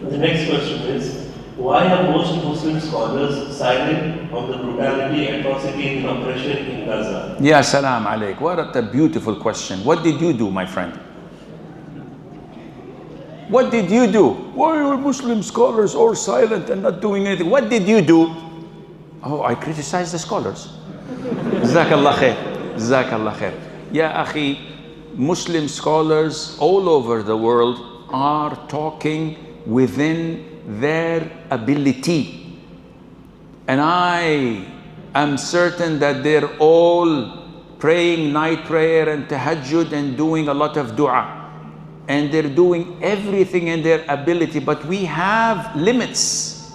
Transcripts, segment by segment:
The next question is, why are most Muslim scholars silent on the brutality, atrocity, and oppression in Gaza? Ya salam alaik. What a beautiful question. What did you do, my friend? What did you do? Why are Muslim scholars all silent and not doing anything? What did you do? Oh, I criticized the scholars. Jazakallah khair. Jazakallah khair. Ya akhi, Muslim scholars all over the world are talking within their ability. And I am certain that they're all praying night prayer and tahajjud and doing a lot of dua. And they're doing everything in their ability, but we have limits.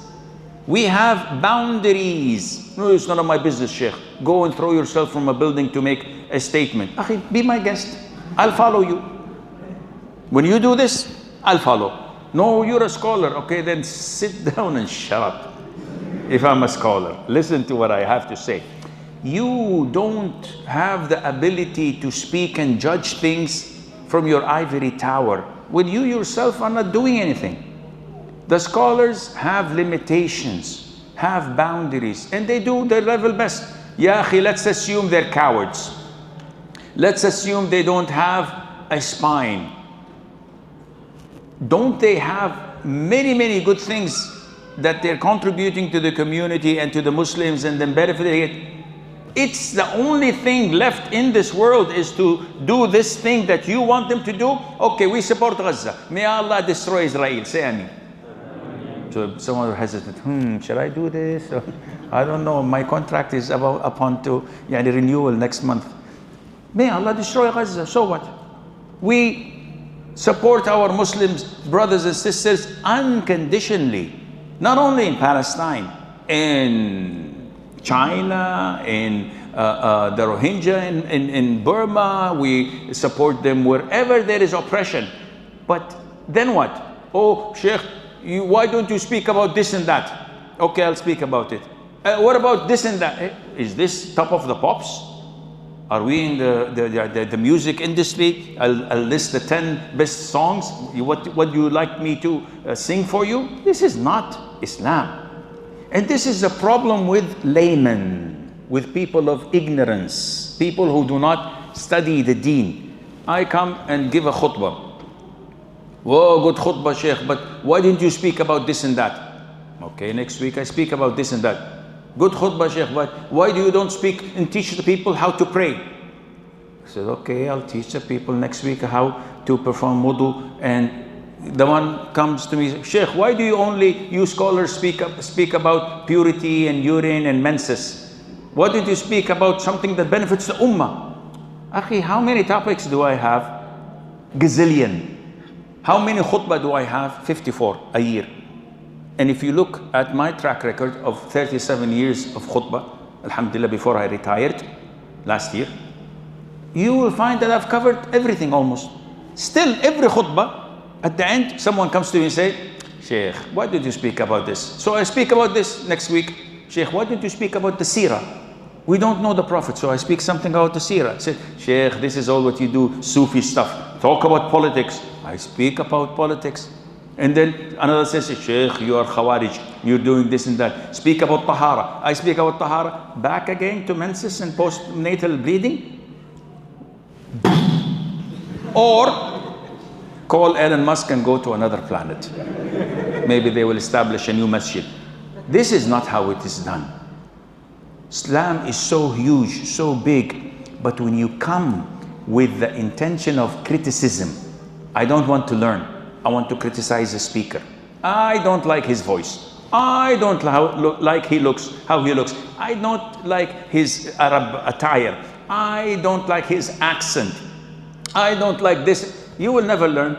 We have boundaries. No, it's none of my business, Sheikh. Go and throw yourself from a building to make a statement. Akhi, be my guest. I'll follow you. When you do this, I'll follow. No, you're a scholar. Okay, then sit down and shut up. If I'm a scholar, listen to what I have to say. You don't have the ability to speak and judge things from your ivory tower when you yourself are not doing anything. The scholars have limitations, have boundaries, and they do their level best. Ya akhi, let's assume they're cowards. Let's assume they don't have a spine. Don't they have many, many good things that they're contributing to the community and to the Muslims and then benefiting it? It's the only thing left in this world is to do this thing that you want them to do. Okay, we support Gaza. May Allah destroy Israel. Say Amin. So someone hesitant. Should I do this? I don't know. My contract is upon to renewal next month. May Allah destroy Gaza. So what? We support our Muslims, brothers and sisters, unconditionally. Not only in Palestine, in China, in the Rohingya in Burma, we support them wherever there is oppression. But then what? Oh, Sheikh, why don't you speak about this and that? Okay, I'll speak about it. What about this and that? Is this top of the pops? Are we in the music industry? I'll list the 10 best songs. What you like me to sing for you? This is not Islam. And this is a problem with laymen, with people of ignorance, people who do not study the deen. I come and give a khutbah. Whoa, good khutbah, Sheikh, but why didn't you speak about this and that? Okay, next week I speak about this and that. Good khutbah, Sheikh, but why do you don't speak and teach the people how to pray? I said, okay, I'll teach the people next week how to perform wudu. And the one comes to me, Sheikh, why do you scholars speak about purity and urine and menses? Why did you speak about something that benefits the ummah? Akhi, how many topics do I have? Gazillion. How many khutbah do I have? 54 a year. And if you look at my track record of 37 years of khutbah, alhamdulillah, before I retired last year, you will find that I've covered everything almost. Still, every khutbah, at the end, someone comes to me and say, Sheikh, why did you speak about this? So I speak about this next week. Sheikh, why did you speak about the seerah? We don't know the Prophet, so I speak something about the seerah. I said, Sheikh, this is all what you do, Sufi stuff. Talk about politics. I speak about politics. And then another says, Sheikh, you are Khawarij. You're doing this and that. Speak about Tahara. I speak about Tahara. Back again to menses and postnatal bleeding. Or call Elon Musk and go to another planet. Maybe they will establish a new masjid. This is not how it is done. Islam is so huge, so big, but when you come with the intention of criticism, I don't want to learn, I want to criticize the speaker. I don't like his voice. I don't like how he looks. I don't like his Arab attire. I don't like his accent. I don't like this. You will never learn.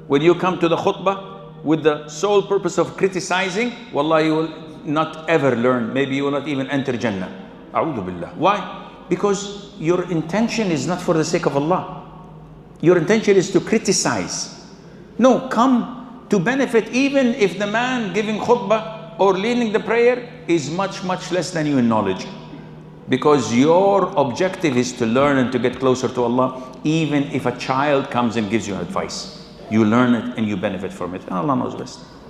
When you come to the khutbah with the sole purpose of criticizing, wallah, you will not ever learn. Maybe you will not even enter Jannah. A'udhu billah. Why? Because your intention is not for the sake of Allah. Your intention is to criticize. No, come to benefit, even if the man giving khutbah or leading the prayer is much, much less than you in knowledge. Because your objective is to learn and to get closer to Allah, even if a child comes and gives you advice. you learn it and you benefit from it. And Allah knows best.